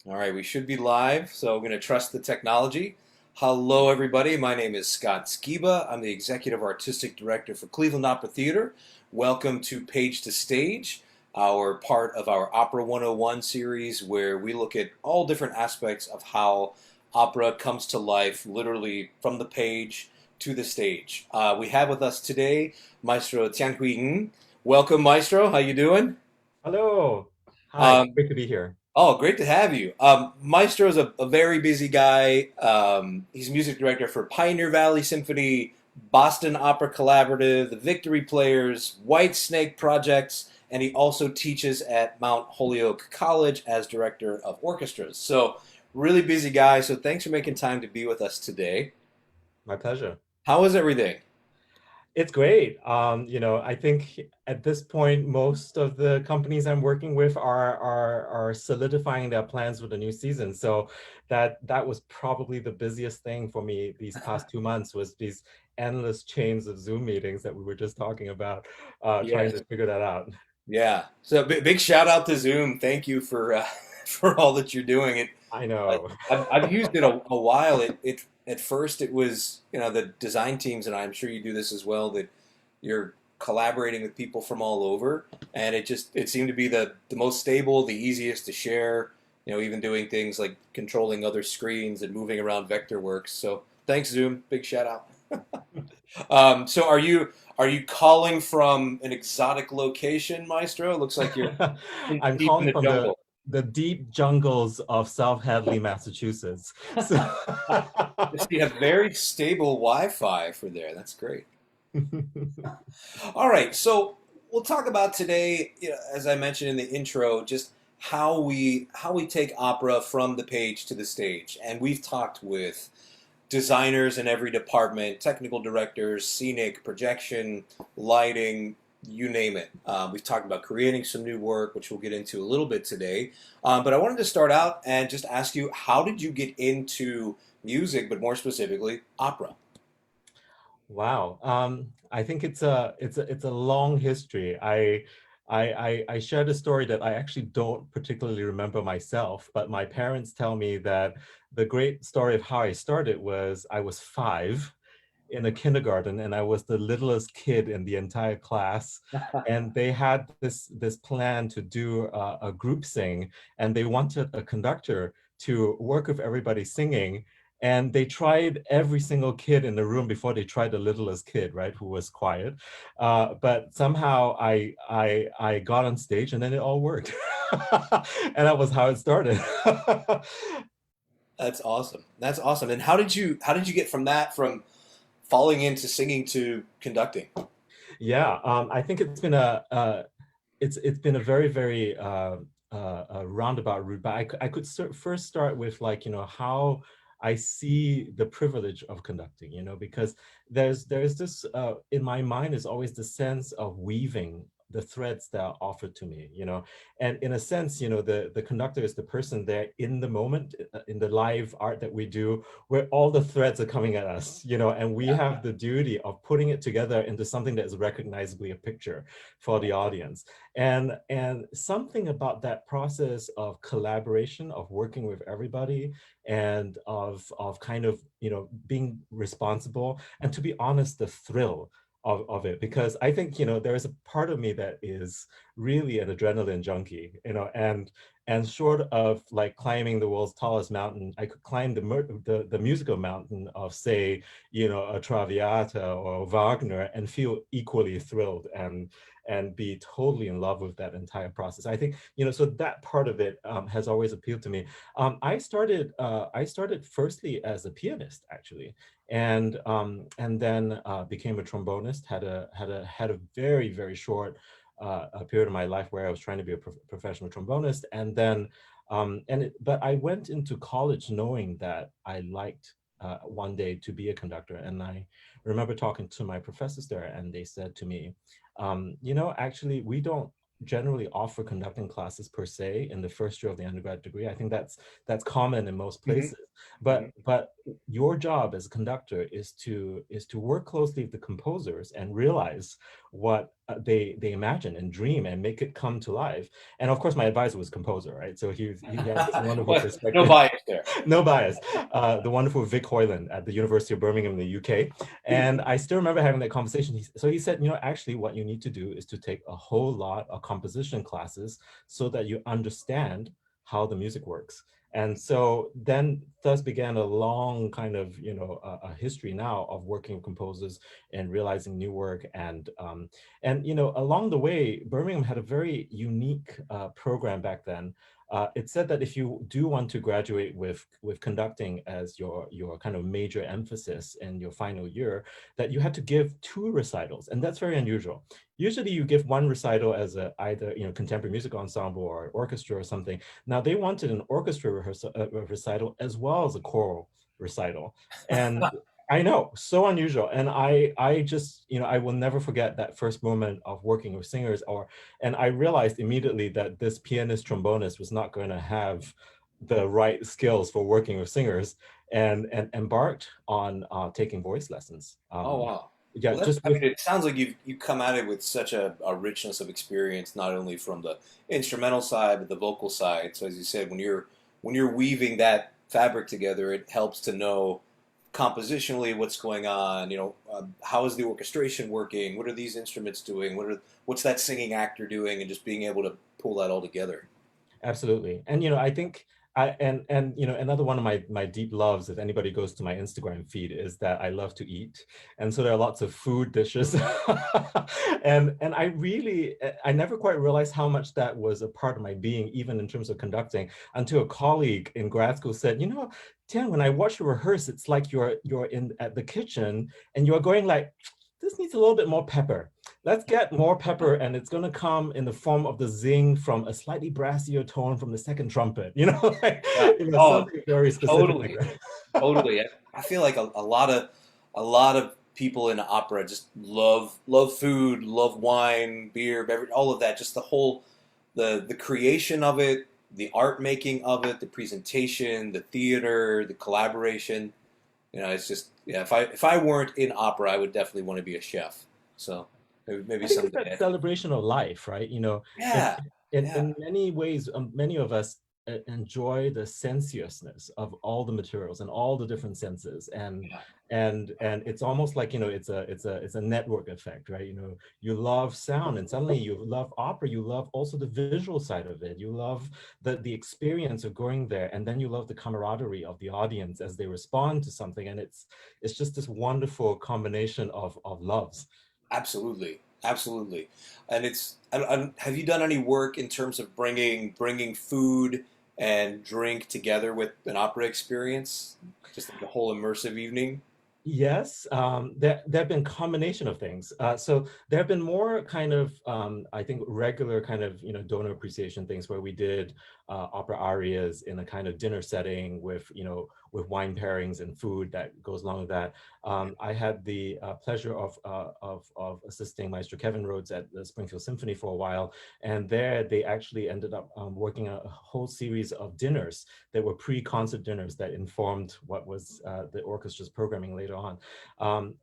All right, we should be live, so I'm going to trust the technology. Hello, everybody. My name is Scott Skiba. I'm the Executive Artistic Director for Cleveland Opera Theater. Welcome to Page to Stage, our part of our Opera 101 series, where we look at all different aspects of how opera comes to life, literally from the page to the stage. We have with us today Maestro Tian Hui. Welcome, Maestro. How you doing? Hello. Hi, Um, great to be here. Oh, great to have you. Maestro's a very busy guy. He's music director for Pioneer Valley Symphony, Boston Opera Collaborative, the Victory Players, White Snake Projects, and he also teaches at Mount Holyoke College as director of orchestras. So, really busy guy. So, thanks for making time to be with us today. My pleasure. How is everything? It's great. I think at this point, most of the companies I'm working with are solidifying their plans for the new season. So that was probably the busiest thing for me these past 2 months was these endless chains of Zoom meetings that we were just talking about, trying Yes. to figure that out. Yeah. So, big shout out to Zoom. Thank you for for all that you're doing. I know. I've used it a while. It at first it was the design teams, and I'm sure you do this as well. That you're collaborating with people from all over, and it seemed to be the most stable, the easiest to share. Even doing things like controlling other screens and moving around vector works. So thanks, Zoom. Big shout out. So are you calling from an exotic location, Maestro? It looks like you're I'm deep in calling the from the jungle. the deep jungles of South Hadley, Massachusetts. So You have very stable Wi-Fi for there. That's great. All right, so we'll talk about today, as I mentioned in the intro, just how we take opera from the page to the stage. And we've talked with designers in every department, technical directors, scenic, projection, lighting, you name it. We've talked about creating some new work, which we'll get into a little bit today. But I wanted to start out and just ask you, how did you get into music, but more specifically, opera? Wow. I think it's a long history. I shared a story that I actually don't particularly remember myself, but my parents tell me that the great story of how I started was I was 5 in a kindergarten and I was the littlest kid in the entire class. And they had this plan to do a group sing, and they wanted a conductor to work with everybody singing. And they tried every single kid in the room before they tried the littlest kid, right, who was quiet. But somehow I got on stage and then it all worked. And that was how it started. That's awesome. That's awesome. And how did you get from that from falling into singing to conducting? Yeah, I think it's been a very roundabout route, but I could first start with, like, how I see the privilege of conducting, because there's this in my mind is always the sense of weaving the threads that are offered to me, and in a sense, the conductor is the person there in the moment, in the live art that we do, where all the threads are coming at us, and we have the duty of putting it together into something that is recognizably a picture for the audience. And something about that process of collaboration, of working with everybody, and of kind of, being responsible, and, to be honest, the thrill of it, because I think, there is a part of me that is really an adrenaline junkie, and short of, like, climbing the world's tallest mountain, I could climb the musical mountain of, say, a Traviata or Wagner, and feel equally thrilled and be totally in love with that entire process. I think, so that part of it has always appealed to me. I started firstly as a pianist, actually, and then became a trombonist. Had a very short a period of my life where I was trying to be a professional trombonist, and then but I went into college knowing that I liked one day to be a conductor. And I remember talking to my professors there, and they said to me, actually, we don't generally offer conducting classes per se in the first year of the undergrad degree. I think that's common in most Hmm. places. Hmm. But your job as a conductor is to work closely with the composers and realize what they imagine and dream and make it come to life. And of course, my advisor was composer, right? So he had this wonderful What? No perspective. bias there. No bias. The wonderful Vic Hoyland at the University of Birmingham in the UK. And I still remember having that conversation. So he said, actually what you need to do is to take a whole lot of composition classes so that you understand how the music works. And so then thus began a long kind of, a history now of working with composers and realizing new work. And along the way, Birmingham had a very unique program back then. It said that if you do want to graduate with conducting as your kind of major emphasis in your final year, that you had to give 2 recitals, and that's very unusual. Usually, you give 1 recital as either contemporary music ensemble or orchestra or something. Now they wanted an orchestra recital as well as a choral recital, and I know, so unusual. And I just, I will never forget that first moment of working with singers, and I realized immediately that this pianist trombonist was not going to have the right skills for working with singers, and embarked on taking voice lessons. Oh wow. Yeah, Well, that's. just I mean, with it sounds like you come at it with such a richness of experience, not only from the instrumental side but the vocal side. So as you said, when you're weaving that fabric together, it helps to know compositionally what's going on. How is the orchestration working? What are these instruments doing? What's that singing actor doing? And just being able to pull that all together. Absolutely. And I think and another one of my deep loves, if anybody goes to my Instagram feed, is that I love to eat. And so there are lots of food dishes. And I never quite realized how much that was a part of my being, even in terms of conducting, until a colleague in grad school said, Tian, when I watch you rehearse, it's like you're in at the kitchen and you're going like, this needs a little bit more pepper. Let's get more pepper, and it's going to come in the form of the zing from a slightly brassier tone from the second trumpet. Like, Yeah. Oh, something very specific like totally, that. totally. I feel like a lot of people in opera just love food, love wine, beer, beverage, all of that. Just the creation of it, the art making of it, the presentation, the theater, the collaboration. It's just yeah. If I weren't in opera, I would definitely want to be a chef. So maybe I think it's that someday. celebration of life, right? In Yeah, yeah, in many ways, many of us enjoy the sensuousness of all the materials and all the different senses, and yeah. and it's almost like it's a network effect, right? You love sound, and suddenly you love opera. You love also the visual side of it. You love the experience of going there, and then you love the camaraderie of the audience as they respond to something, and it's just this wonderful combination of loves. Absolutely, absolutely. And have you done any work in terms of bringing food and drink together with an opera experience, just like a whole immersive evening? Yes, there have been combination of things. So there have been more kind of, I think, regular kind of, donor appreciation things where we did opera arias in a kind of dinner setting with wine pairings and food that goes along with that. I had the pleasure of assisting Maestro Kevin Rhodes at the Springfield Symphony for a while, and there they actually ended up working a whole series of dinners that were pre-concert dinners that informed what was the orchestra's programming later on.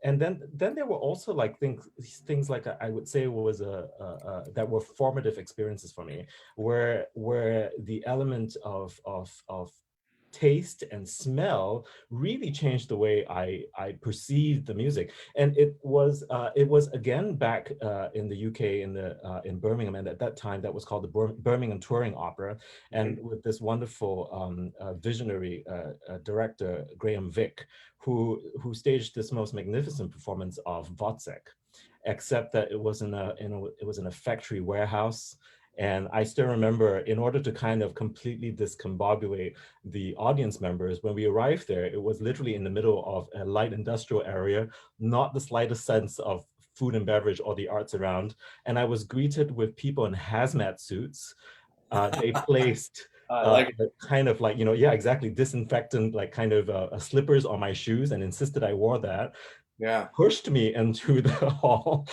And then there were also like things like I would say was that were formative experiences for me, where the element of taste and smell really changed the way I perceived the music. And it was again back in the UK in Birmingham, and at that time that was called the Birmingham Touring Opera, Hmm. and with this wonderful visionary director Graham Vick, who staged this most magnificent performance of Wozzeck, except that it was it was in a factory warehouse. And I still remember, in order to kind of completely discombobulate the audience members, when we arrived there, it was literally in the middle of a light industrial area, not the slightest sense of food and beverage or the arts around. And I was greeted with people in hazmat suits. They placed I like it. kind of like, yeah, exactly, disinfectant, like kind of slippers on my shoes, and insisted I wore that, Yeah. pushed me into the hall,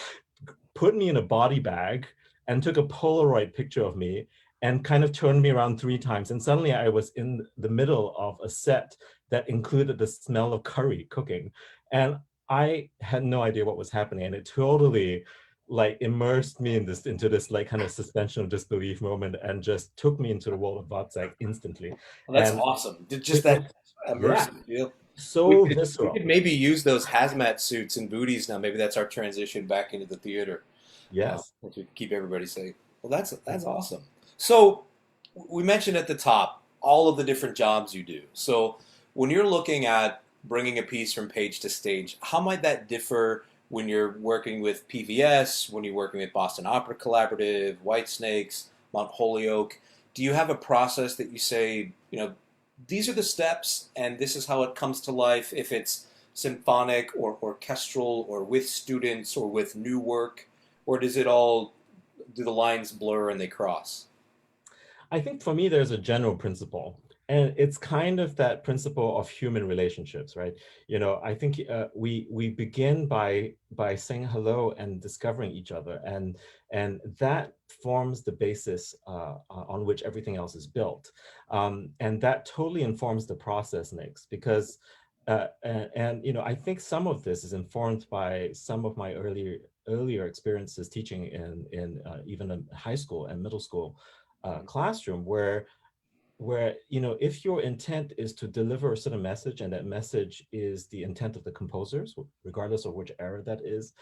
put me in a body bag, and took a Polaroid picture of me, and kind of turned me around 3 times. And suddenly I was in the middle of a set that included the smell of curry cooking. And I had no idea what was happening. And it totally like immersed me in this into this like kind of suspension of disbelief moment and just took me into the world of Wozzeck instantly. Well, that's And awesome. Just it was, that yeah, immersive feel. so We could visceral. maybe use those hazmat suits and booties now. Maybe that's our transition back into the theater, Yes. which would keep everybody safe. Well, that's awesome. So we mentioned at the top all of the different jobs you do. So when you're looking at bringing a piece from page to stage, how might that differ when you're working with PVS, when you're working with Boston Opera Collaborative, White Snakes, Mount Holyoke? Do you have a process that you say, these are the steps and this is how it comes to life if it's symphonic or orchestral or with students or with new work? Or does it all, do the lines blur and they cross? I think for me, there's a general principle, and it's kind of that principle of human relationships, right? I think we begin by saying hello and discovering each other, and that forms the basis on which everything else is built, and that totally informs the process next because. I think some of this is informed by some of my earlier experiences teaching in even a high school and middle school classroom where if your intent is to deliver a certain message and that message is the intent of the composers regardless of which era that is,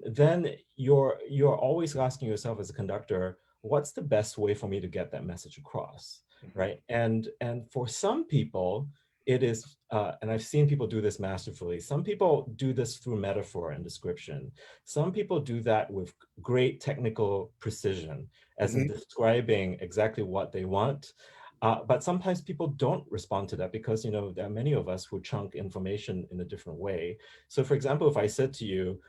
then you're always asking yourself as a conductor, what's the best way for me to get that message across, Mhm. right? And for some people it is and I've seen people do this masterfully. Some people do this through metaphor and description. Some people do that with great technical precision, as in Mhm. describing exactly what they want. But sometimes people don't respond to that because there are many of us who chunk information in a different way. So, for example, if I said to you,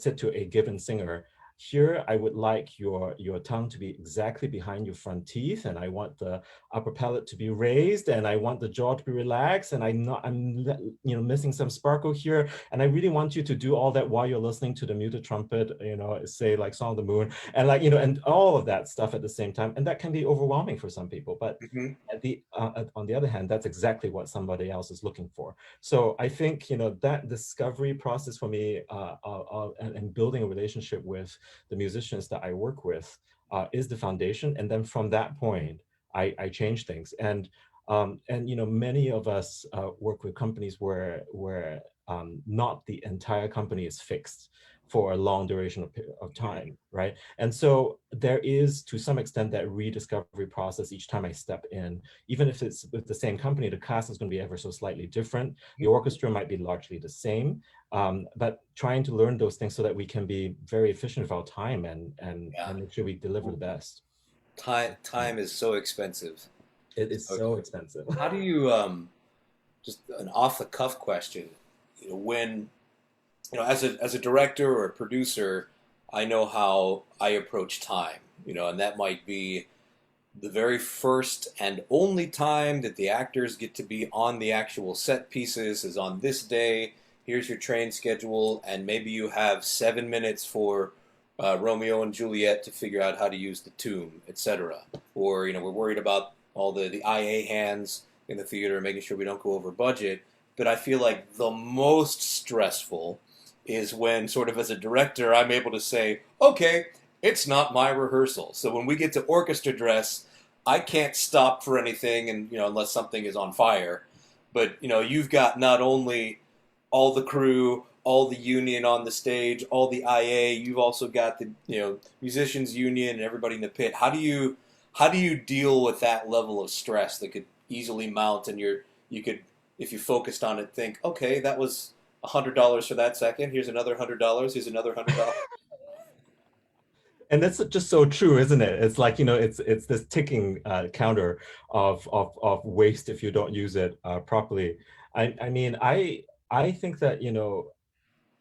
said to a given singer, here I would like your tongue to be exactly behind your front teeth, and I want the upper palate to be raised, and I want the jaw to be relaxed, and I'm missing some sparkle here, and I really want you to do all that while you're listening to the muted trumpet, say like Song of the Moon, and and all of that stuff at the same time, and that can be overwhelming for some people. But Mhm. on the other hand, that's exactly what somebody else is looking for. So I think that discovery process for me, and building a relationship with the musicians that I work with, is the foundation. And then from that point, I change things. And many of us work with companies where not the entire company is fixed for a long duration of time, right? And so there is, to some extent, that rediscovery process each time I step in. Even if it's with the same company, the cast is going to be ever so slightly different. The orchestra might be largely the same, but trying to learn those things so that we can be very efficient with our time Yeah. and make sure we deliver the best. Time is so expensive. It is So so expensive. how do you just an off the cuff question? When as a director or a producer, I know how I approach time. And that might be the very first and only time that the actors get to be on the actual set pieces is on this day. Here's your train schedule, and maybe you have 7 minutes for Romeo and Juliet to figure out how to use the tomb, etc. Or we're worried about all the IA hands in the theater, making sure we don't go over budget. But I feel like the most stressful is when, sort of as a director, I'm able to say, okay, it's not my rehearsal. So when we get to orchestra dress, I can't stop for anything, and unless something is on fire. But you've got not only all the crew, all the union on the stage, all the IA. You've also got the musicians union and everybody in the pit. How do you deal with that level of stress that could easily mount, and you could, if you focused on it, think, okay, that was $100 for that second. Here's another $100. Here's another $100. And that's just so true, isn't it? It's like, it's this ticking counter of waste if you don't use it properly. I mean, I think that,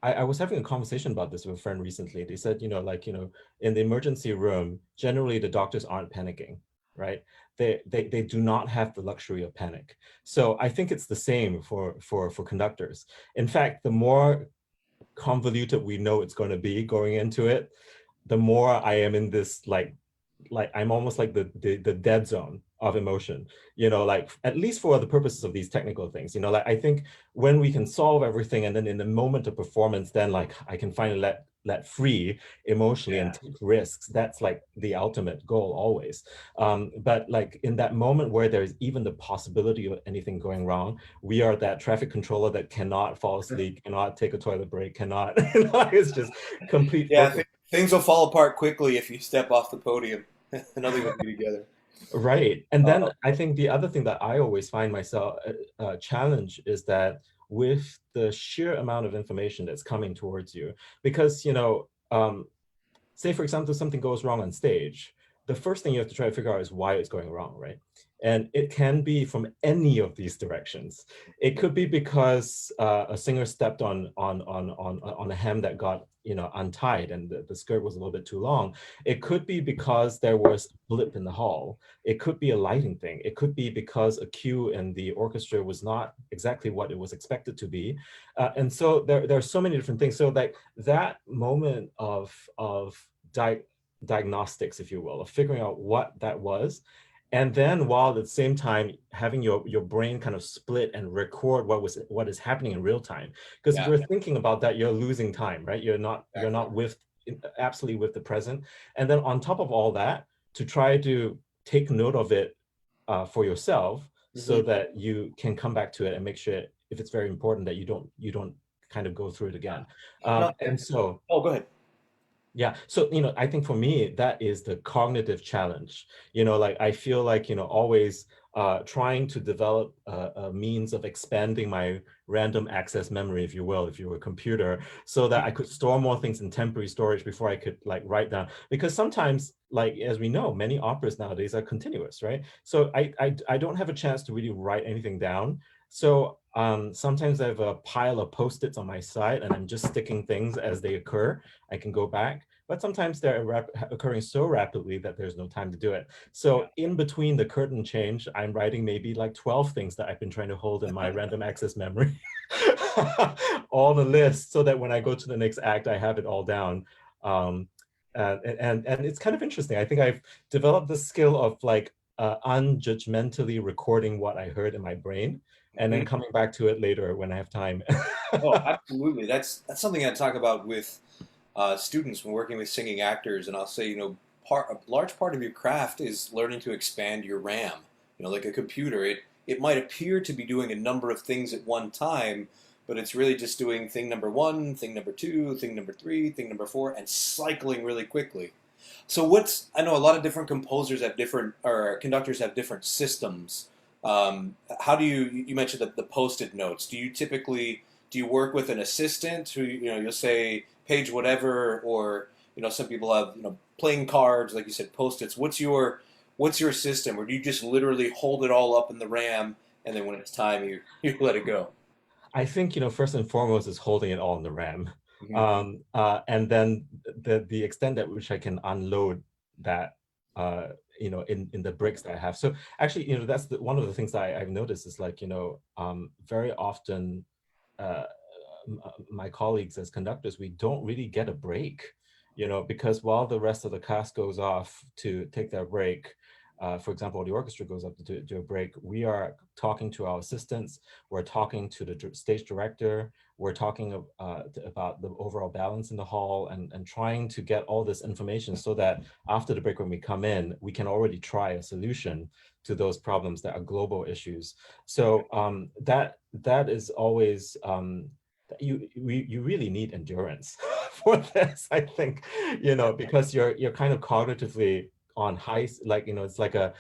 I was having a conversation about this with a friend recently. They said, in the emergency room, generally the doctors aren't panicking, right? They do not have the luxury of panic. So I think it's the same for conductors. In fact, the more convoluted we know it's going to be going into it, the more I am in this like like I'm almost like the dead zone of emotion, like at least for the purposes of these technical things, like I think when we can solve everything and then in the moment of performance, then like I can finally let free emotionally and Yeah. take risks. That's like the ultimate goal always. But like in that moment where there's even the possibility of anything going wrong, we are that traffic controller that cannot fall asleep, cannot take a toilet break, cannot, it's just complete Yeah, focus. things will fall apart quickly if you step off the podium. Nothing will be together. Right. And Uh, then I think the other thing that I always find myself challenge is that with the sheer amount of information that's coming towards you, because, say for example, something goes wrong on stage, the first thing you have to try to figure out is why it's going wrong, right? And it can be from any of these directions. It could be because a singer stepped on a hem that got untied and the skirt was a little bit too long. It could be because there was a blip in the hall. It could be a lighting thing. It could be because a cue in the orchestra was not exactly what it was expected to be. And so there are so many different things. So like that moment of diagnostics, if you will, of figuring out what that was, and then while at the same time having your brain kind of split and record what is happening in real time. Because if yeah, you're thinking about that, you're losing time, right? You're exactly. not with absolutely with the present. And then on top of all that, to try to take note of it for yourself so Hmm. that you can come back to it and make sure if it's very important that you don't kind of go through it again. No, And so oh, go ahead. yeah. So, I think for me, that is the cognitive challenge. Like I feel like, always trying to develop a means of expanding my random access memory, if you will, if you were a computer, so that I could store more things in temporary storage before I could like write down. Because sometimes, like as we know, many operas nowadays are continuous, right? So I don't have a chance to really write anything down. So sometimes I have a pile of Post-its on my side and I'm just sticking things as they occur. I can go back, but sometimes they're occurring so rapidly that there's no time to do it. So in between the curtain change, I'm writing maybe like 12 things that I've been trying to hold in my random access memory, all the list, so that when I go to the next act, I have it all down. Um, and it's kind of interesting. I think I've developed the skill of like unjudgmentally recording what I heard in my brain and then Hmm. coming back to it later when I have time. Oh, absolutely. That's something I talk about with students when working with singing actors, and I'll say, a large part of your craft is learning to expand your RAM. Like a computer, it might appear to be doing a number of things at one time, but it's really just doing thing number one, thing number two, thing number three, thing number four, and cycling really quickly. So I know a lot of different composers have different, or conductors have different systems. How do you mentioned the Post-it notes? Do you work with an assistant who, you'll say page whatever, or, some people have, playing cards, like you said, Post-its. What's your system? Or do you just literally hold it all up in the RAM and then when it's time you let it go? I think, first and foremost is holding it all in the RAM. Hmm. And then the extent at which I can unload that, in the bricks that I have. So actually, that's one of the things that I've noticed is like, very often uh, my colleagues as conductors, we don't really get a break, because while the rest of the cast goes off to take their break, for example, the orchestra goes up to do a break, we are talking to our assistants, we're talking to the stage director, we're talking about the overall balance in the hall and trying to get all this information so that after the break, when we come in, we can already try a solution to those problems that are global issues. So that is always you really need endurance for this, I think, because you're kind of cognitively on high, like, it's like a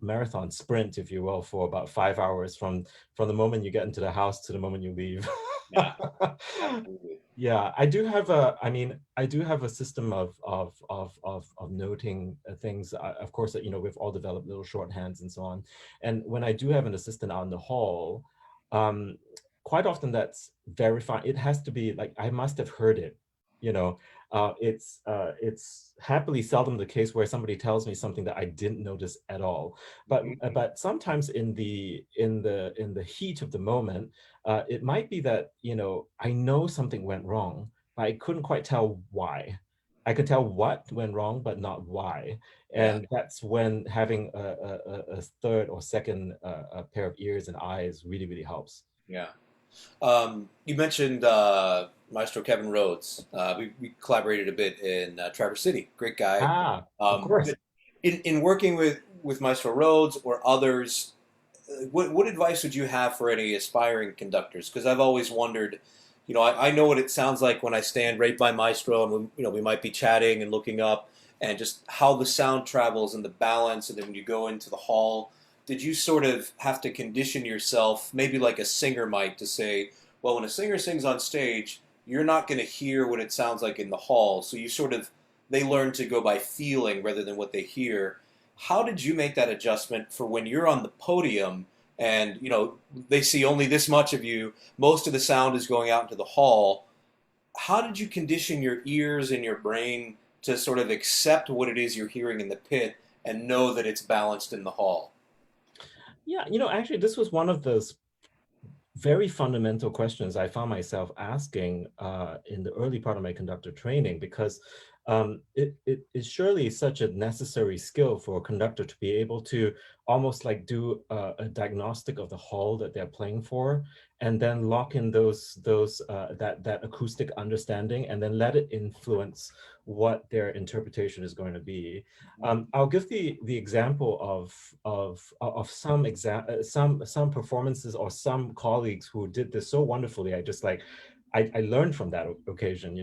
marathon sprint, if you will, for about 5 hours from the moment you get into the house to the moment you leave. Yeah, absolutely. Yeah, I do have a system of noting things. Of course, that we've all developed little shorthands and so on. And when I do have an assistant out in the hall, um, quite often that's verifying. It has to be like I must have heard it. You know, it's happily seldom the case where somebody tells me something that I didn't notice at all. But Hmm. but sometimes in the heat of the moment, it might be that I know something went wrong, but I couldn't quite tell why. I could tell what went wrong, but not why. Yeah, And that's when having a third or second a pair of ears and eyes really, really helps. yeah. You mentioned Maestro Kevin Rhodes. We collaborated a bit in Traverse City. Great guy. Ah, of course. But in working with Maestro Rhodes or others, what advice would you have for any aspiring conductors? Because I've always wondered, I know what it sounds like when I stand right by Maestro, and we might be chatting and looking up, and just how the sound travels and the balance, and then when you go into the hall, did you sort of have to condition yourself, maybe like a singer might, to say, well, when a singer sings on stage, you're not going to hear what it sounds like in the hall, so you sort of they learn to go by feeling rather than what they hear. How did you make that adjustment for when you're on the podium and they see only this much of you, most of the sound is going out into the hall? How did you condition your ears and your brain to sort of accept what it is you're hearing in the pit and know that it's balanced in the hall? Yeah, actually, this was one of those very fundamental questions I found myself asking in the early part of my conductor training, because it is surely such a necessary skill for a conductor to be able to almost like do a diagnostic of the hall that they're playing for, and then lock in that acoustic understanding, and then let it influence what their interpretation is going to be. I'll give the example of some performances or some colleagues who did this so wonderfully. I learned from that occasion.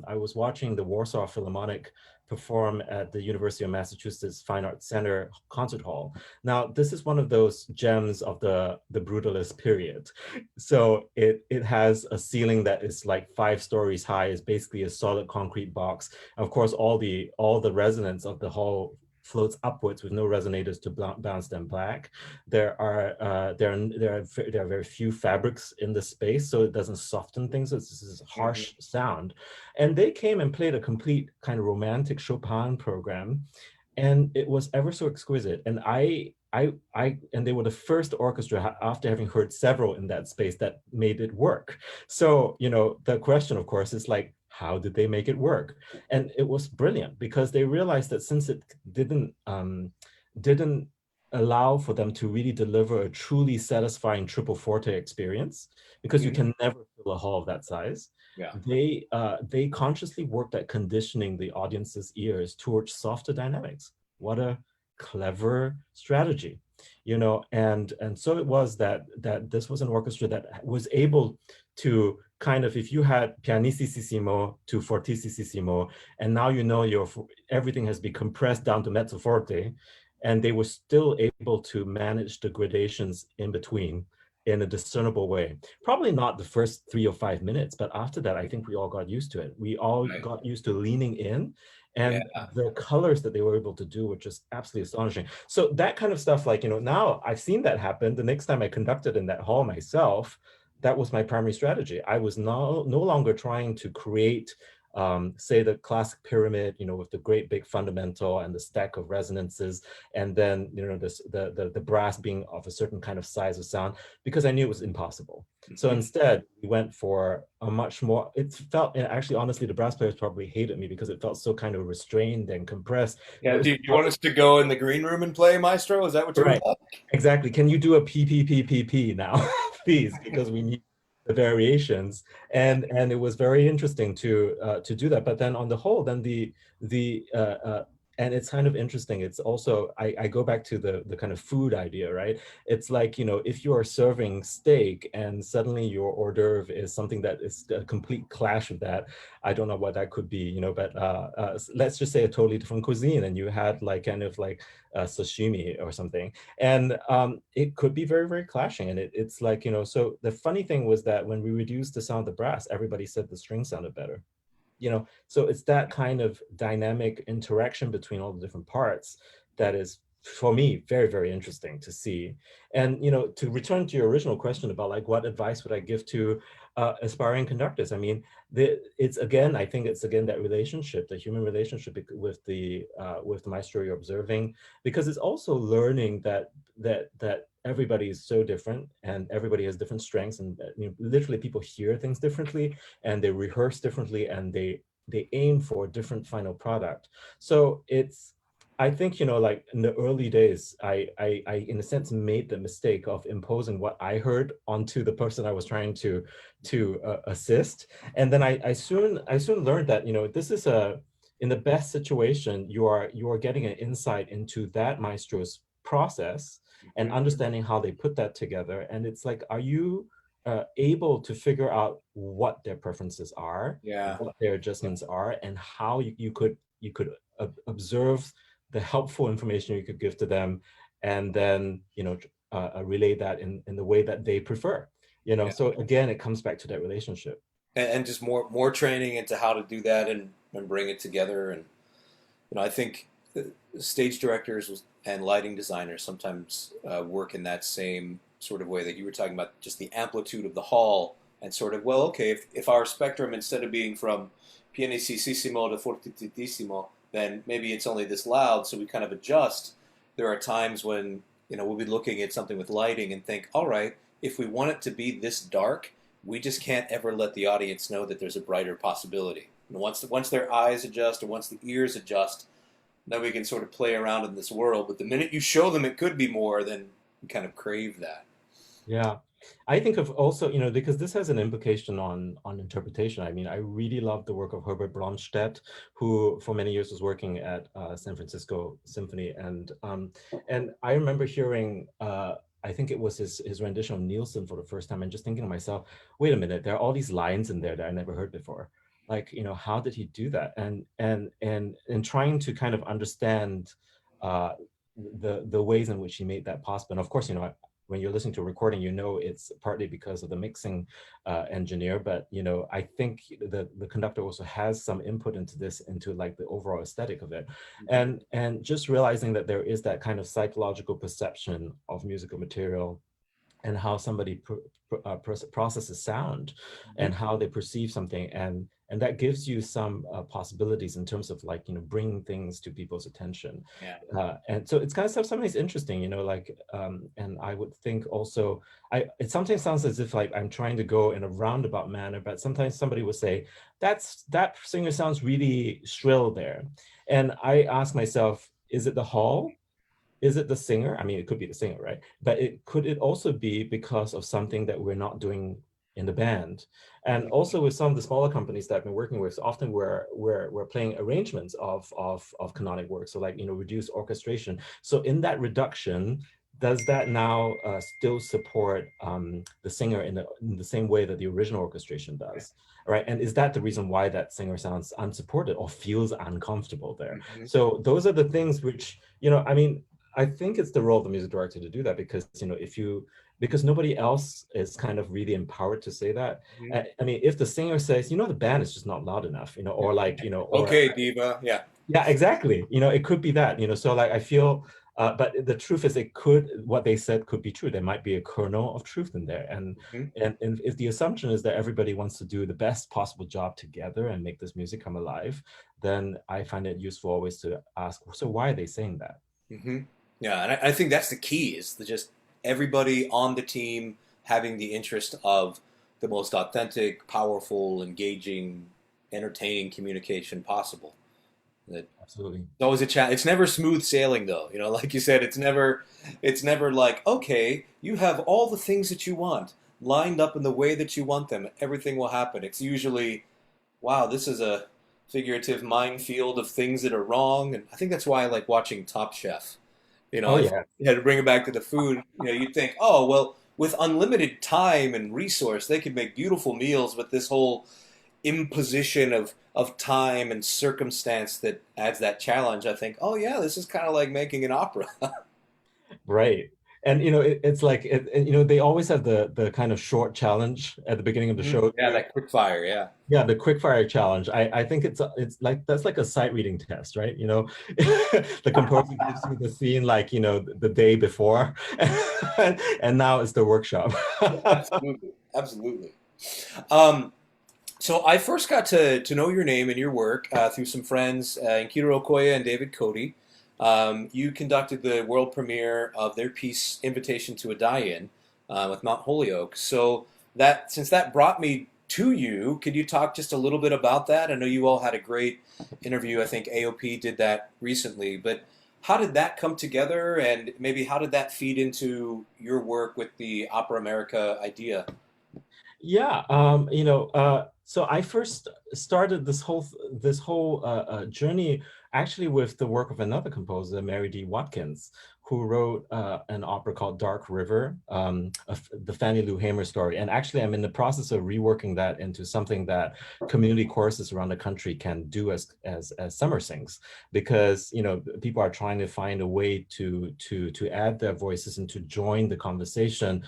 I was watching the Warsaw Philharmonic perform at the University of Massachusetts Fine Arts Center concert hall. Now, this is one of those gems of the brutalist period. So it has a ceiling that is like 5 stories high. It's basically a solid concrete box. Of course, all the resonance of the hall floats upwards with no resonators to bounce them back. There are very few fabrics in the space, so it doesn't soften things. It's this Mm-hmm. harsh sound. And they came and played a complete kind of romantic Chopin program, and it was ever so exquisite. And and they were the first orchestra after having heard several in that space that made it work. So, the question, of course, is like, how did they make it work? And it was brilliant because they realized that since it didn't allow for them to really deliver a truly satisfying triple forte experience, because you Mm-hmm. can never fill a hall of that size. Yeah. They consciously worked at conditioning the audience's ears towards softer dynamics. What a clever strategy, and so it was that this was an orchestra that was able to kind of, if you had pianissimo to fortissimo, and now your everything has been compressed down to mezzo forte, and they were still able to manage the gradations in between in a discernible way. Probably not the first 3 or 5 minutes, but after that, I think we all got used to it. We all Right. got used to leaning in, and Yeah. the colors that they were able to do were just absolutely astonishing. So that kind of stuff, like, now I've seen that happen. The next time I conducted in that hall myself, that was my primary strategy. I was no longer trying to create, say, the classic pyramid, with the great big fundamental and the stack of resonances, and then the brass being of a certain kind of size of sound, because I knew it was impossible. So Mm-hmm. instead, we went for a much more. It felt, and actually, honestly, the brass players probably hated me because it felt so kind of restrained and compressed. It Yeah. was Do you want us to go in the green room and play, Maestro? Is that what you would right. like? Exactly. Can you do a p now, please? Because we need the variations, Yeah. and it was very interesting to do that. But then on the whole, then the and it's kind of interesting. It's also, I go back to the kind of food idea, right? It's like, if you are serving steak and suddenly your hors d'oeuvre is something that is a complete clash of that. I don't know what that could be, but let's just say a totally different cuisine, and you had like kind of like sashimi or something, and it could be very, very clashing. And it's like, so the funny thing was that when we reduced the sound of the brass, everybody said the string sounded better. So it's that kind of dynamic interaction between all the different parts that is, for me, very, very interesting to see. And to return to your original question about like what advice would I give to aspiring conductors, I mean, I think it's again that relationship, the human relationship with the maestro you're observing, because it's also learning that everybody is so different and everybody has different strengths, and literally people hear things differently, and they rehearse differently, and they they aim for a different final product. So it's, I think, like in the early days, I in a sense made the mistake of imposing what I heard onto the person I was trying to assist, and then I soon learned that this is a, in the best situation, you are getting an insight into that maestro's process and Mhm. understanding how they put that together. And it's like, are you able to figure out what their preferences are, Yeah. what their adjustments are, and how you could observe the helpful information you could give to them, and then relay that in the way that they prefer. Yeah. So again, it comes back to that relationship. And just more training into how to do that and bring it together. And I think stage directors and lighting designers sometimes work in that same sort of way that you were talking about, just the amplitude of the hall, and sort of, well, okay, if our spectrum, instead of being from pianissimo to fortissimo, then maybe it's only this loud, so we kind of adjust. There are times when we'll be looking at something with lighting and think, all right, if we want it to be this dark, we just can't ever let the audience know that there's a brighter possibility. Once their eyes adjust, or once the ears adjust, then we can sort of play around in this world. But the minute you show them it could be more, then you kind of crave that. Yeah. I think of also, because this has an implication on interpretation. I mean, I really love the work of Herbert Bronsted, who for many years was working at San Francisco Symphony. And I remember hearing, I think it was his rendition of Nielsen for the first time, and just thinking to myself, wait a minute, there are all these lines in there that I never heard before. Like, how did he do that? And trying to kind of understand uh, the ways in which he made that possible. And of course, when you're listening to a recording, it's partly because of the mixing engineer, but I think the conductor also has some input into this, into like the overall aesthetic of it, Mm-hmm. and just realizing that there is that kind of psychological perception of musical material, and how somebody processes sound, Mm-hmm. and how they perceive something, and that gives you some possibilities in terms of like bringing things to people's attention. Yeah. And so it's kind of something's interesting, like and I would think also, it sometimes sounds as if like I'm trying to go in a roundabout manner, but sometimes somebody would say that singer sounds really shrill there, and I ask myself, is it the hall? Is it the singer? I mean, it could be the singer, right? But could it also be because of something that we're not doing in the band? And Mm-hmm. also with some of the smaller companies that I've been working with, often we're playing arrangements of canonic work, so like reduced orchestration. So in that reduction, does that now still support the singer in the same way that the original orchestration does? Right? And is that the reason why that singer sounds unsupported or feels uncomfortable there? Mm-hmm. So those are the things which, I mean, I think it's the role of the music director to do that, because because nobody else is kind of really empowered to say that. Mm-hmm. I mean, if the singer says, the band is just not loud enough, or like, or Okay, diva. Yeah. yeah, exactly. It could be that, so like I feel, but the truth is, what they said could be true. There might be a kernel of truth in there. And, Mm-hmm. and if the assumption is that everybody wants to do the best possible job together and make this music come alive, then I find it useful always to ask, so why are they saying that? Mm-hmm. Yeah, and I think that's the key, is just everybody on the team having the interest of the most authentic, powerful, engaging, entertaining communication possible. That Absolutely. It's always a challenge. It's never smooth sailing, though. Like you said, it's never like, okay, you have all the things that you want lined up in the way that you want them. Everything will happen. It's usually, wow, this is a figurative minefield of things that are wrong. And I think that's why I like watching Top Chef. Oh If yeah. you had to bring it back to the food, you'd think, oh, well, with unlimited time and resource, they could make beautiful meals, but this whole imposition of time and circumstance that adds that challenge, I think, oh yeah, this is kind of like making an opera. Right. And it's like they always have the kind of short challenge at the beginning of the Mhm. show. Yeah, that quick fire, yeah. Yeah, the quick fire challenge. I think it's like, that's like a sight reading test, right? The composer gives you the scene like, the day before, and now it's the workshop. Absolutely, absolutely. Um, so I first got to know your name and your work through some friends, Nkiro Okoye and David Cody. You conducted the world premiere of their piece "Invitation to a Die-In" with Mount Holyoke. So since that brought me to you. Could you talk just a little bit about that? I know you all had a great interview. I think AOP did that recently, but how did that come together, and maybe how did that feed into your work with the Opera America idea? Yeah, so I first started this whole journey actually with the work of another composer, Mary D. Watkins, who wrote an opera called Dark River, the Fannie Lou Hamer story. And actually, I'm in the process of reworking that into something that community choruses around the country can do as summer sings, because people are trying to find a way to add their voices and to join the conversation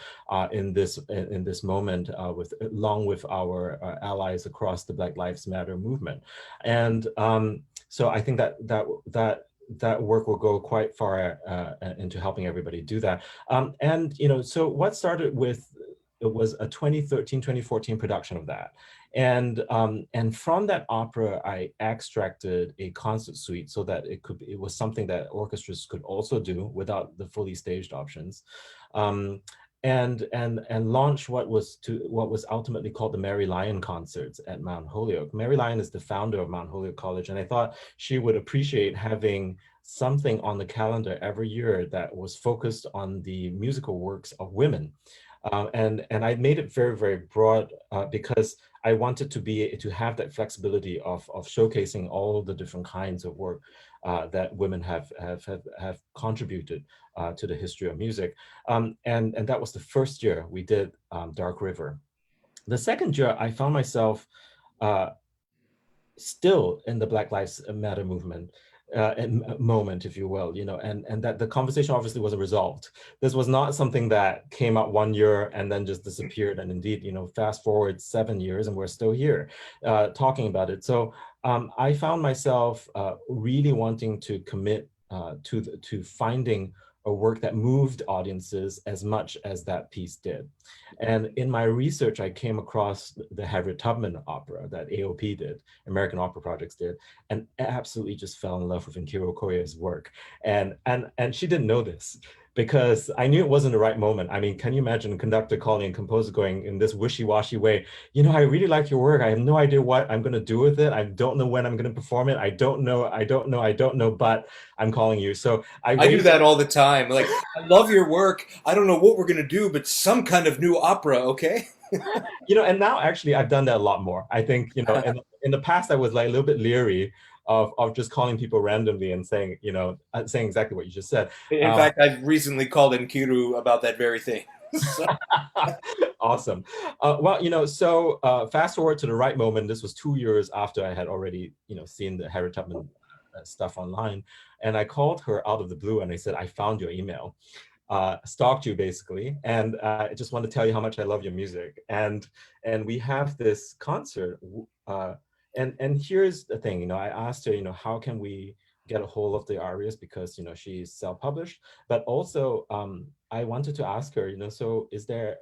in this moment with along with our allies across the Black Lives Matter movement. And so I think that work will go quite far into helping everybody do that. So what started with, it was a 2013, 2014 production of that. And from that opera, I extracted a concert suite so that it was something that orchestras could also do without the fully staged options. Um, and launch what was ultimately called the Mary Lyon concerts at Mount Holyoke. Mary Lyon is the founder of Mount Holyoke College, and I thought she would appreciate having something on the calendar every year that was focused on the musical works of women. And I made it very, very broad because I wanted to have that flexibility of showcasing all the different kinds of work that women have contributed to the history of music. And that was the first year we did Dark River. The second year, I found myself uh, still in the Black Lives Matter movement moment, if you will, and that the conversation obviously wasn't resolved. This was not something that came out one year and then just disappeared. And indeed, fast forward 7 years and we're still here talking about it. So I found myself really wanting to commit to finding a work that moved audiences as much as that piece did. And in my research, I came across the Harriet Tubman opera that AOP did, American Opera Projects did, and absolutely just fell in love with Inkiro Koya's work. And she didn't know this because I knew it wasn't the right moment. I mean, can you imagine a conductor calling a composer going in this wishy-washy way, I really like your work. I have no idea what I'm going to do with it. I don't know when I'm going to perform it. I don't know, but I'm calling you. So I I do waited. that all the time. Like, I love your work. I don't know what we're going to do, but some kind of new opera, okay? And now actually I've done that a lot more. I think, in the past I was like a little bit leery of just calling people randomly and saying exactly what you just said. In Uh, fact, I've recently called Nkiru about that very thing. So, awesome. So fast forward to the right moment. This was 2 years after I had already, seen the Harriet Tubman stuff online. And I called her out of the blue and I said, I found your email. Stalked you basically, and I just want to tell you how much I love your music. And we have this concert, and here's the thing, I asked her, how can we get a hold of the arias, because she's self-published, but also I wanted to ask her, so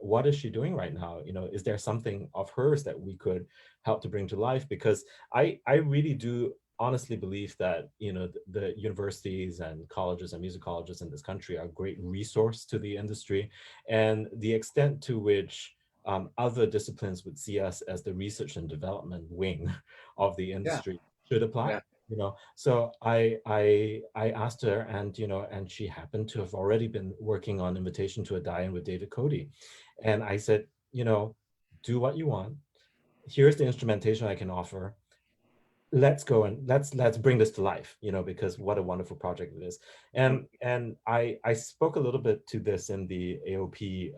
what is she doing right now? Is there something of hers that we could help to bring to life? Because I really do honestly believe that the universities and colleges and music colleges in this country are a great resource to the industry, and the extent to which other disciplines would see us as the research and development wing of the yeah, industry should apply. yeah. So I asked her, and she happened to have already been working on Invitation to a Die-In with David Cody, and I said, do what you want. Here's the instrumentation I can offer. Let's go and let's bring this to life, because what a wonderful project it is. And I spoke a little bit to this in the AOP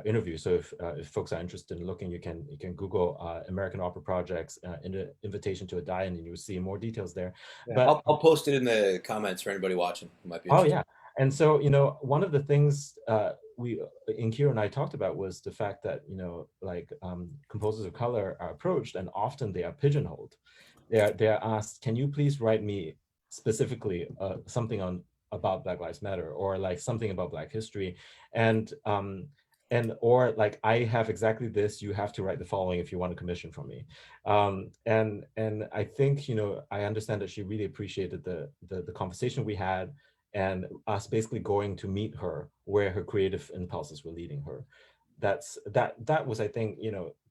interview. So if folks are interested in looking, you can Google American Opera Projects in the Invitation to a Die-In, and you'll see more details there. Yeah. But I'll post it in the comments for anybody watching who might be oh interested. yeah, and so one of the things we Inkiro and I talked about was the fact that like composers of color are approached, and often they are pigeonholed. They're asked, can you please write me specifically something on about Black Lives Matter, or like something about Black history, and or like, I have exactly this, you have to write the following if you want a commission from me. And I think I understand that she really appreciated the conversation we had, and us basically going to meet her where her creative impulses were leading her. that was, I think,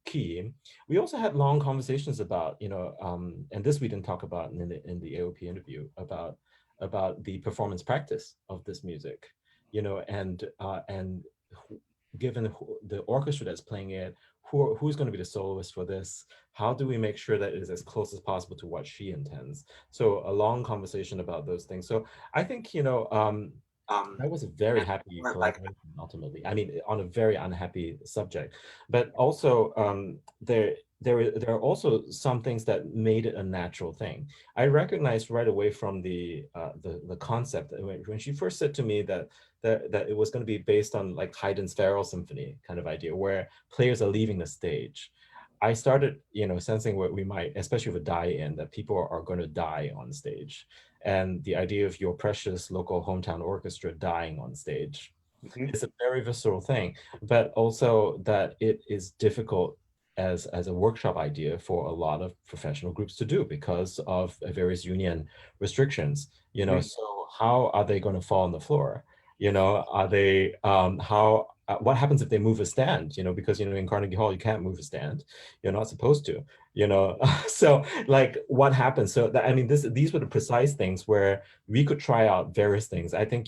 key. We also had long conversations about, and this we didn't talk about in the AOP interview, about the performance practice of this music, and given the orchestra that's playing it, who's going to be the soloist for this? How do we make sure that it is as close as possible to what she intends? So a long conversation about those things. So I think, Um, that was a very happy collaboration ultimately. I mean, on a very unhappy subject, but also there are also some things that made it a natural thing. I recognized right away from the concept that when she first said to me that it was going to be based on like Haydn's Farewell Symphony kind of idea, where players are leaving the stage. I started, sensing what we might, especially with a die-in, that people are going to die on stage, and the idea of your precious local hometown orchestra dying on stage mhm, is a very visceral thing, but also that it is difficult as a workshop idea for a lot of professional groups to do because of various union restrictions. mhm. So how are they going to fall on the floor? Are they how what happens if they move a stand? Because in Carnegie Hall you can't move a stand. You're not supposed to. So like what happens? So that, I mean, these were the precise things where we could try out various things. I think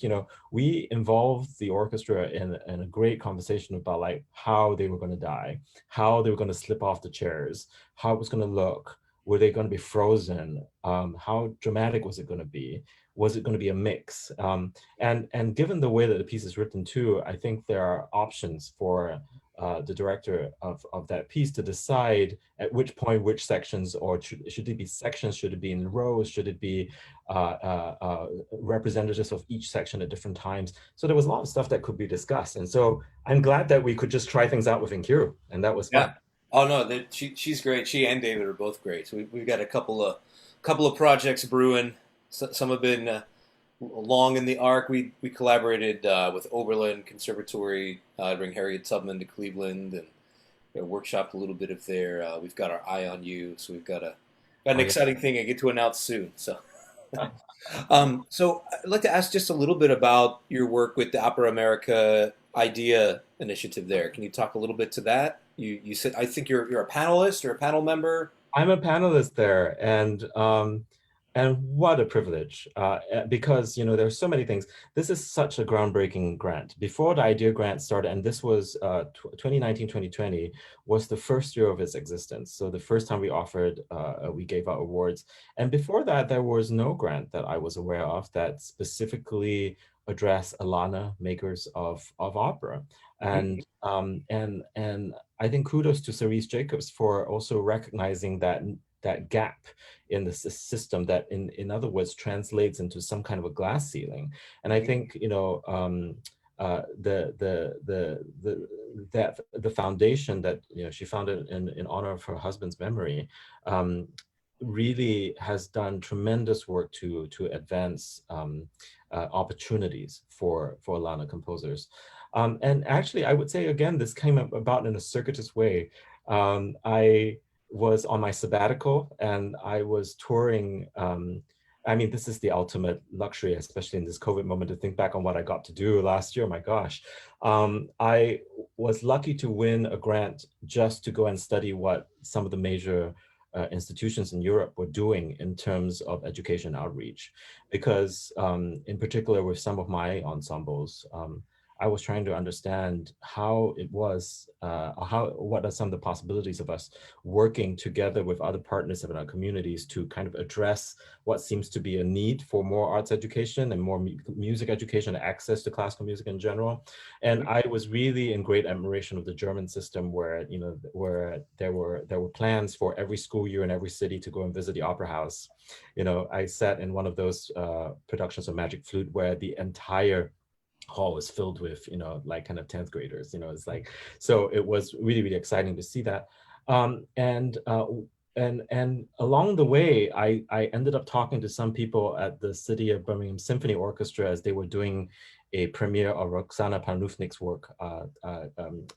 we involved the orchestra in a great conversation about like how they were going to die, how they were going to slip off the chairs, how it was going to look. Were they going to be frozen? How dramatic was it going to be? Was it going to be a mix? And given the way that the piece is written too, I think there are options for the director of that piece to decide at which point which sections, or should it be sections, should it be in rows, should it be representatives of each section at different times. So there was a lot of stuff that could be discussed. And so I'm glad that we could just try things out with Inkiru, and that was fun. Yeah. Oh no, she's great. She and David are both great. So we've got a couple of projects brewing. Some have been long in the arc. We collaborated with Oberlin Conservatory to bring Harriet Tubman to Cleveland, and workshopped a little bit of their. We've got our eye on you, so we've got an Oh, yeah. exciting thing I get to announce soon. So I'd like to ask just a little bit about your work with the Opera America Idea Initiative. There, can you talk a little bit to that? You said, I think you're a panelist or a panel member. I'm a panelist there, and what a privilege! Because there's so many things. This is such a groundbreaking grant. Before the idea grant started, and this was 2019, 2020 was the first year of its existence. So the first time we offered, we gave out awards, and before that, there was no grant that I was aware of that specifically addressed Alana, makers of opera, Mhm. and I think kudos to Cerise Jacobs for also recognizing that gap in the system that in other words translates into some kind of a glass ceiling. And I Mhm. think the that the foundation that she founded in honor of her husband's memory um, really has done tremendous work to advance opportunities for Alana composers. And actually, I would say again, this came about in a circuitous way. I was on my sabbatical and I was touring. I mean, this is the ultimate luxury, especially in this COVID moment, to think back on what I got to do last year. My gosh, I was lucky to win a grant just to go and study what some of the major institutions in Europe were doing in terms of education outreach, because in particular with some of my ensembles, I was trying to understand how it was, what are some of the possibilities of us working together with other partners in our communities to kind of address what seems to be a need for more arts education and more music education, access to classical music in general. And I was really in great admiration of the German system, where where there were plans for every school year in every city to go and visit the opera house. I sat in one of those productions of Magic Flute where the entire hall was filled with like kind of 10th graders. It's like, so it was really really exciting to see that. And along the way I ended up talking to some people at the City of Birmingham Symphony Orchestra as they were doing a premiere of Roxana Panufnik's work,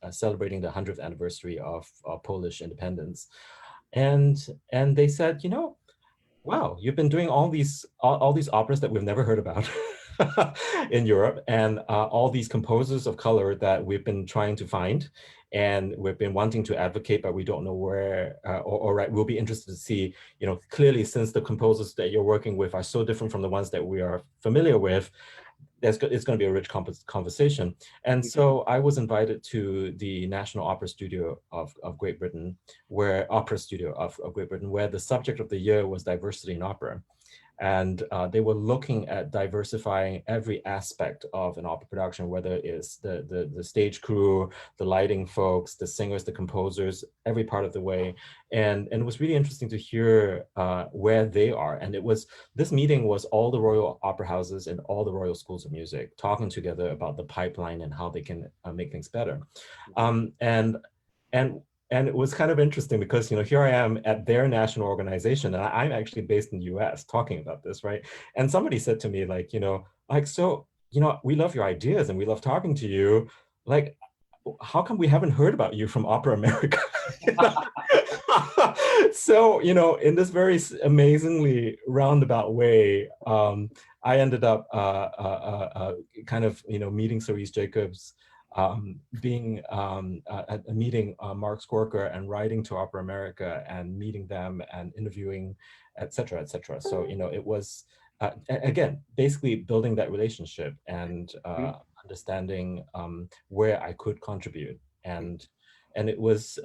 celebrating the 100th anniversary of Polish independence. And they said, wow, you've been doing all these operas that we've never heard about. in Europe, and all these composers of color that we've been trying to find, and we've been wanting to advocate, but we don't know where, or right, we'll be interested to see, clearly, since the composers that you're working with are so different from the ones that we are familiar with, it's going to be a rich conversation. And so I was invited to the National Opera Studio of Great Britain, where the subject of the year was diversity in opera. And they were looking at diversifying every aspect of an opera production, whether it's the stage crew, the lighting folks, the singers, the composers, every part of the way. And it was really interesting to hear where they are. And this meeting was all the royal opera houses and all the royal schools of music talking together about the pipeline and how they can make things better. And it was kind of interesting because, here I am at their national organization, and I'm actually based in the US talking about this, right? And somebody said to me, so, we love your ideas and we love talking to you. Like, how come we haven't heard about you from Opera America? So, in this very amazingly roundabout way, I ended up kind of, meeting Cerise Jacobs, meeting Mark Skorker and writing to Opera America and meeting them and interviewing, et cetera, et cetera. So, it was, again, basically building that relationship and understanding where I could contribute. And it was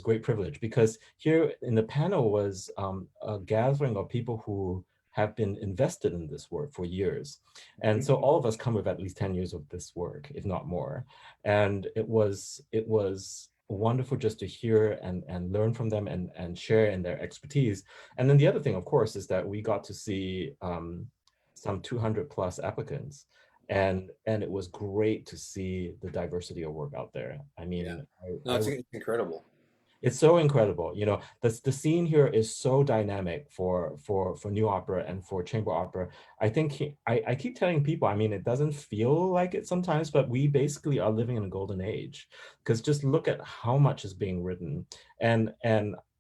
great privilege, because here in the panel was a gathering of people who have been invested in this work for years. And so all of us come with at least 10 years of this work, if not more. And it was wonderful just to hear and learn from them and share in their expertise. And then the other thing, of course, is that we got to see some 200 plus applicants. And it was great to see the diversity of work out there. I mean, it's incredible. It's so incredible. The scene here is so dynamic for new opera and for chamber opera. I think I keep telling people, I mean, it doesn't feel like it sometimes, but we basically are living in a golden age, because just look at how much is being written. And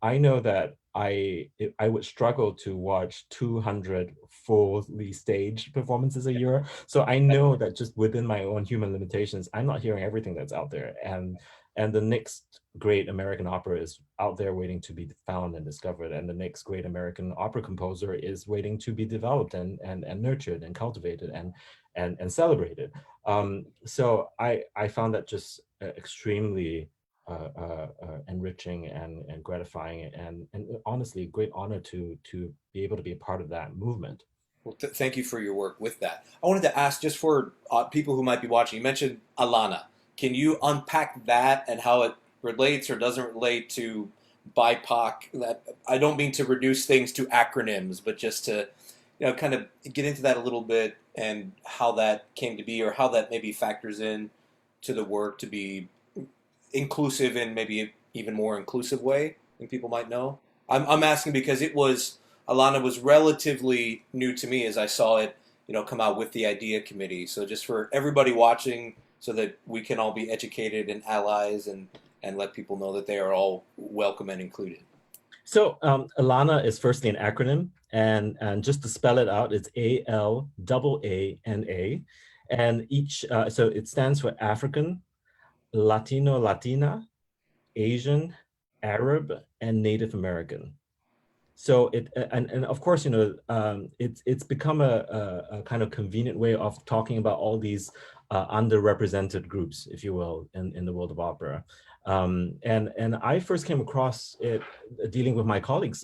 I know that I would struggle to watch 200 fully staged performances a year. So I know that just within my own human limitations, I'm not hearing everything that's out there. And the next great American opera is out there waiting to be found and discovered. And the next great American opera composer is waiting to be developed and nurtured and cultivated and celebrated. So I found that just extremely enriching and gratifying, and honestly, great honor to be able to be a part of that movement. Well, thank you for your work with that. I wanted to ask, just for people who might be watching, you mentioned Alana. Can you unpack that and how it relates or doesn't relate to BIPOC? I don't mean to reduce things to acronyms, but just to kind of get into that a little bit, and how that came to be, or how that maybe factors in to the work to be inclusive in maybe an even more inclusive way than people might know. I'm asking because Alana was relatively new to me as I saw it, come out with the idea committee. So just for everybody watching, so that we can all be educated and allies, and let people know that they are all welcome and included. So Alana is firstly an acronym, and just to spell it out, it's ALAANA, and so it stands for African, Latino, Latina, Asian, Arab, and Native American. So and of course, it's become a kind of convenient way of talking about all these underrepresented groups, if you will, in the world of opera. And I first came across it dealing with my colleagues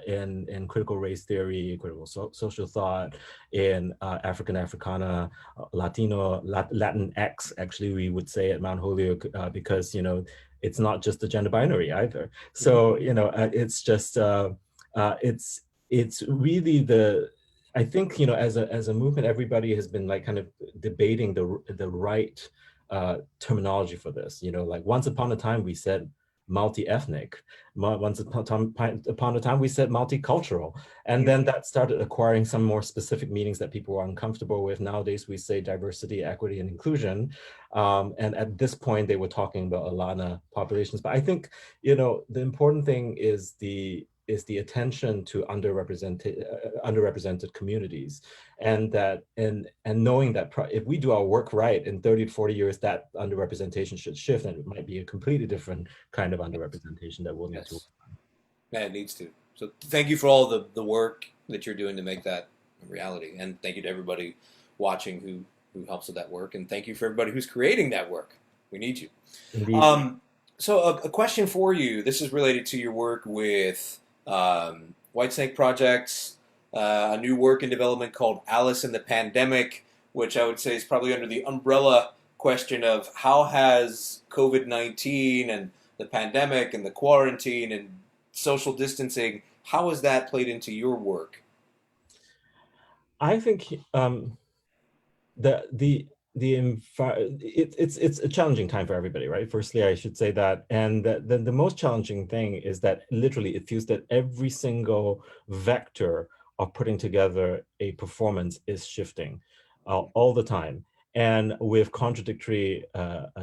in critical race theory, critical social thought, in African, Africana, Latino, Latinx, actually, we would say at Mount Holyoke, because, it's not just the gender binary either. So, it's just, it's really I think, as a movement, everybody has been kind of debating the right terminology for this. Like once upon a time we said multi-ethnic, once upon a time we said multicultural, and then that started acquiring some more specific meanings that people were uncomfortable with. Nowadays we say diversity, equity, and inclusion, and at this point they were talking about Alana populations. But I think the important thing is is the attention to underrepresented communities, and that and knowing that if we do our work right in 30 to 40 years, that underrepresentation should shift, and it might be a completely different kind of underrepresentation that we'll need to. Yes. Yeah, it needs to. So thank you for all the work that you're doing to make that a reality, and thank you to everybody watching who helps with that work, and thank you for everybody who's creating that work. We need you. Indeed. So a question for you. This is related to your work with Whitesnake Projects, a new work in development called Alice in the Pandemic, which I would say is probably under the umbrella question of how has COVID-19 and the pandemic and the quarantine and social distancing, how has that played into your work? I think it's a challenging time for everybody, right? Firstly, I should say that, and the most challenging thing is that literally it feels that every single vector of putting together a performance is shifting all the time, and with contradictory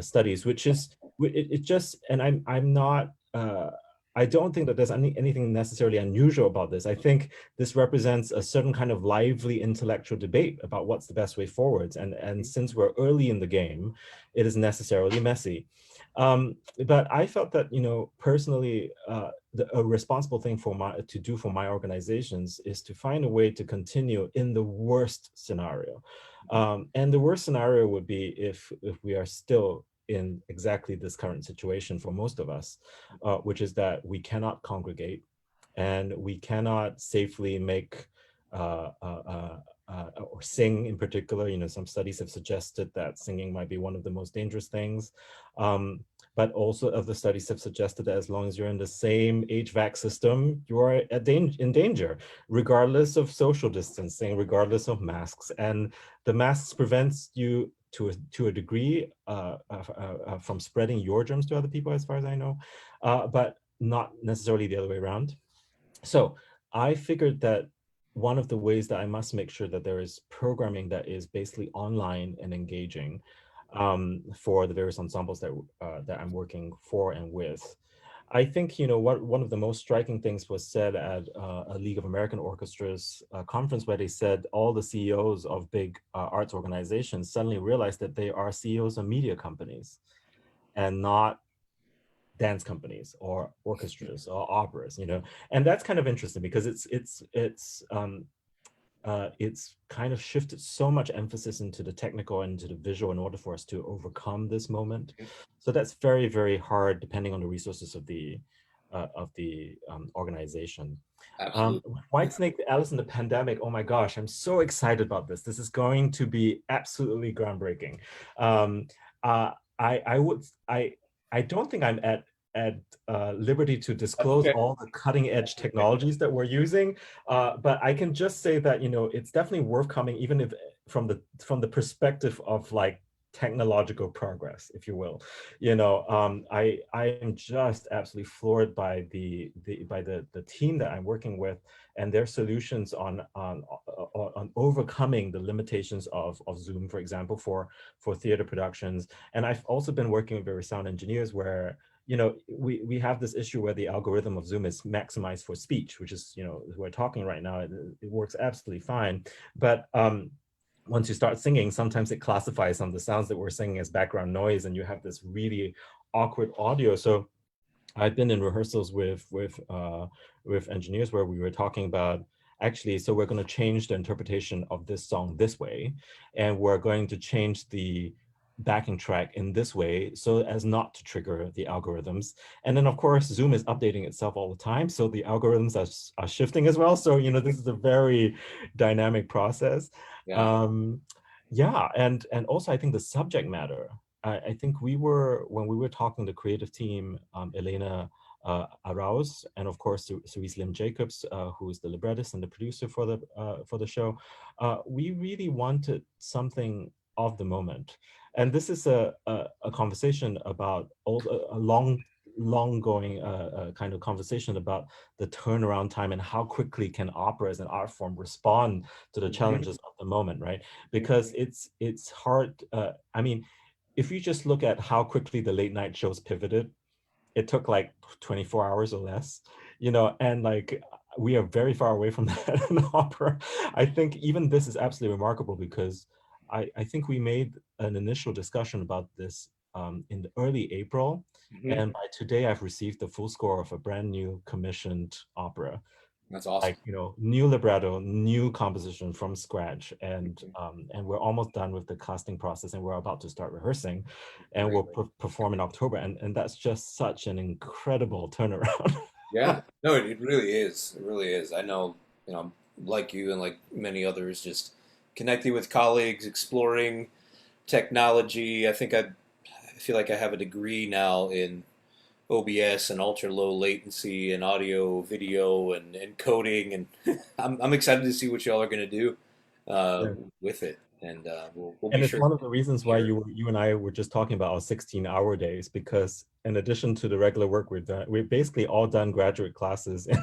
studies, which is it just, and I'm not. I don't think that there's anything necessarily unusual about this. I think this represents a certain kind of lively intellectual debate about what's the best way forwards. And since we're early in the game, it is necessarily messy. But I felt that, personally, a responsible thing to do for my organizations is to find a way to continue in the worst scenario. And the worst scenario would be if we are still in exactly this current situation for most of us, which is that we cannot congregate and we cannot safely make or sing in particular. Some studies have suggested that singing might be one of the most dangerous things. But also other studies have suggested that as long as you're in the same HVAC system, you are in danger, regardless of social distancing, regardless of masks. And the masks prevents you to a degree from spreading your germs to other people, as far as I know, but not necessarily the other way around. So I figured that one of the ways that I must make sure that there is programming that is basically online and engaging for the various ensembles that I'm working for and with. I think, one of the most striking things was said at a League of American Orchestras conference, where they said all the CEOs of big arts organizations suddenly realized that they are CEOs of media companies and not dance companies or orchestras or operas, and that's kind of interesting because it's kind of shifted so much emphasis into the technical and into the visual in order for us to overcome this moment. So that's very, very hard depending on the resources of the organization. Whitesnake, Alice in the Pandemic, oh my gosh, I'm so excited about this. This is going to be absolutely groundbreaking. I don't think I'm at liberty to disclose all the cutting edge technologies that we're using, but I can just say that it's definitely worth coming, even if from the perspective of like technological progress, if you will. I am just absolutely floored by the team that I'm working with and their solutions on overcoming the limitations of Zoom, for example, for theater productions. And I've also been working with very sound engineers where we have this issue where the algorithm of Zoom is maximized for speech, which is, we're talking right now, it works absolutely fine. But once you start singing, sometimes it classifies some of the sounds that we're singing as background noise, and you have this really awkward audio. So I've been in rehearsals with engineers where we were talking about, actually, so we're going to change the interpretation of this song this way, and we're going to change the backing track in this way so as not to trigger the algorithms. And then of course Zoom is updating itself all the time, so the algorithms are shifting as well. So this is a very dynamic process. Yeah, and also I think the subject matter, I think when we were talking to the creative team, Elena Arauz, and of course Cerise Lim Jacobs, who is the librettist and the producer for the show, we really wanted something of the moment. And this is a conversation about a long going kind of conversation about the turnaround time and how quickly can opera as an art form respond to the challenges of the moment, right? Because it's hard. I mean, if you just look at how quickly the late night shows pivoted, it took like 24 hours or less. and like we are very far away from that in opera. I think even this is absolutely remarkable because I think we made an initial discussion about this in the early April, Hmm. and by today I've received the full score of a brand new commissioned opera, That's awesome. like new libretto, new composition from scratch, Mhm. and we're almost done with the casting process, and we're about to start rehearsing, and Great. we'll perform in October, and that's just such an incredible turnaround. Yeah, no, it really is. It really is. I know, like you and like many others, just connecting with colleagues, exploring technology. I feel like I have a degree now in OBS and ultra low latency and audio, video, and coding, and I'm excited to see what y'all are going to do uh, Yeah. with it, and we'll be And it's sure one to of the reasons why share. you and I were just talking about our 16-hour days, because in addition to the regular work we've done, we've basically all done graduate classes in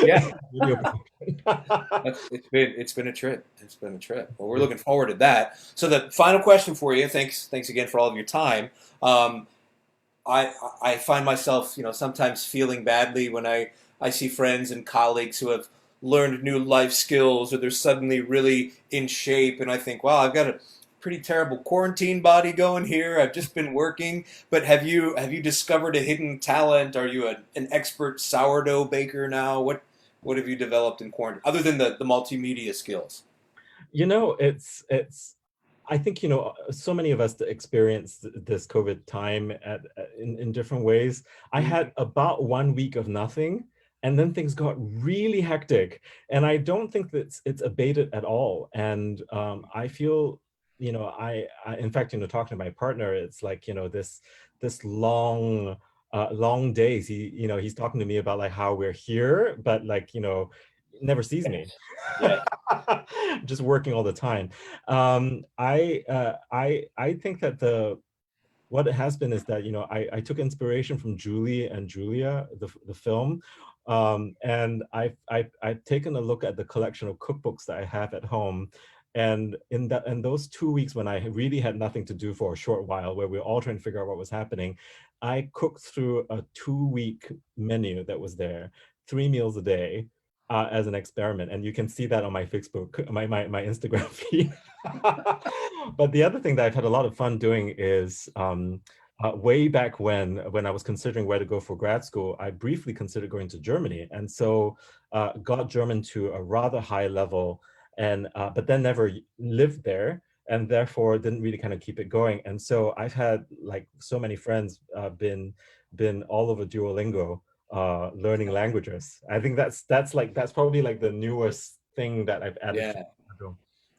Yeah, video production. it's been a trip. It's been a trip. Well, we're looking forward to that. So the final question for you. Thanks again for all of your time. Um, I find myself, sometimes feeling badly when I see friends and colleagues who have learned new life skills or they're suddenly really in shape, and I think, wow, I've got a pretty terrible quarantine body going here. I've just been working, but have you discovered a hidden talent? Are you an expert sourdough baker now? What have you developed in quarantine other than the multimedia skills? It's I think so many of us experience this COVID time in different ways. I Mhm. had about 1 week of nothing, and then things got really hectic, and I don't think that it's abated at all. And I feel, I in fact, talking to my partner, it's like this long days. He's talking to me about like how we're here, but like never sees me. Yeah. Just working all the time. I think that the what it has been is that I took inspiration from Julie and Julia, the film, and I've taken a look at the collection of cookbooks that I have at home, and in those 2 weeks when I really had nothing to do for a short while, where we were all trying to figure out what was happening, I cooked through a 2 week menu that was there, 3 meals a day. As an experiment, and you can see that on my Facebook, my Instagram feed. But the other thing that I've had a lot of fun doing is way back when I was considering where to go for grad school, I briefly considered going to Germany, and so got German to a rather high level, and but then never lived there, and therefore didn't really kind of keep it going. And so I've had like so many friends been all over Duolingo learning languages. I think that's probably like the newest thing that I've added to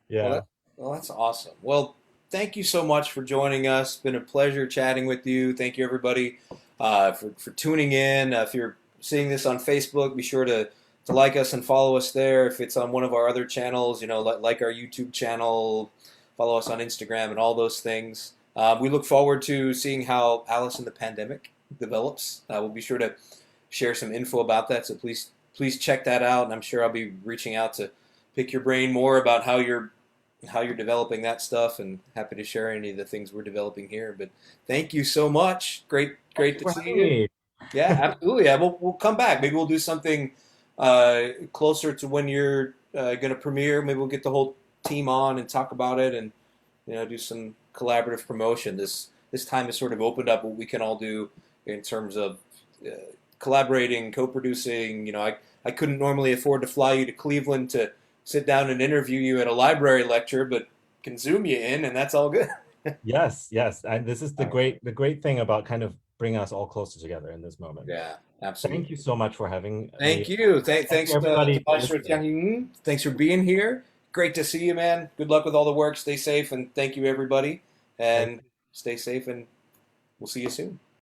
Yeah. the Well, yeah. that's awesome. Well, thank you so much for joining us. It's been a pleasure chatting with you. Thank you, everybody, for tuning in. If you're seeing this on Facebook, be sure to like us and follow us there. If it's on one of our other channels, like our YouTube channel, follow us on Instagram and all those things. We look forward to seeing how Alice in the Pandemic develops. We'll be sure to share some info about that. So please check that out. And I'm sure I'll be reaching out to pick your brain more about how you're developing that stuff, and happy to share any of the things we're developing here. But thank you so much. Thank Great you to for see having you. me. Yeah, absolutely. Yeah, we'll come back. Maybe we'll do something closer to when you're going to premiere. Maybe we'll get the whole team on and talk about it, and do some collaborative promotion. This time has sort of opened up what we can all do in terms of uh, collaborating, co-producing. I couldn't normally afford to fly you to Cleveland to sit down and interview you at a library lecture, but can Zoom you in, and that's all good. Yes, yes. And this is All right. the great thing about kind of bringing us all closer together in this moment. Yeah, Thank absolutely. you so much for having me. Thank you. Thank you Thanks to everybody for Maestro listening. Tian Hui. Thanks for being here. Great to see you, man. Good luck with all the work. Stay safe, and thank you, everybody. Thank And stay safe, and we'll see you soon.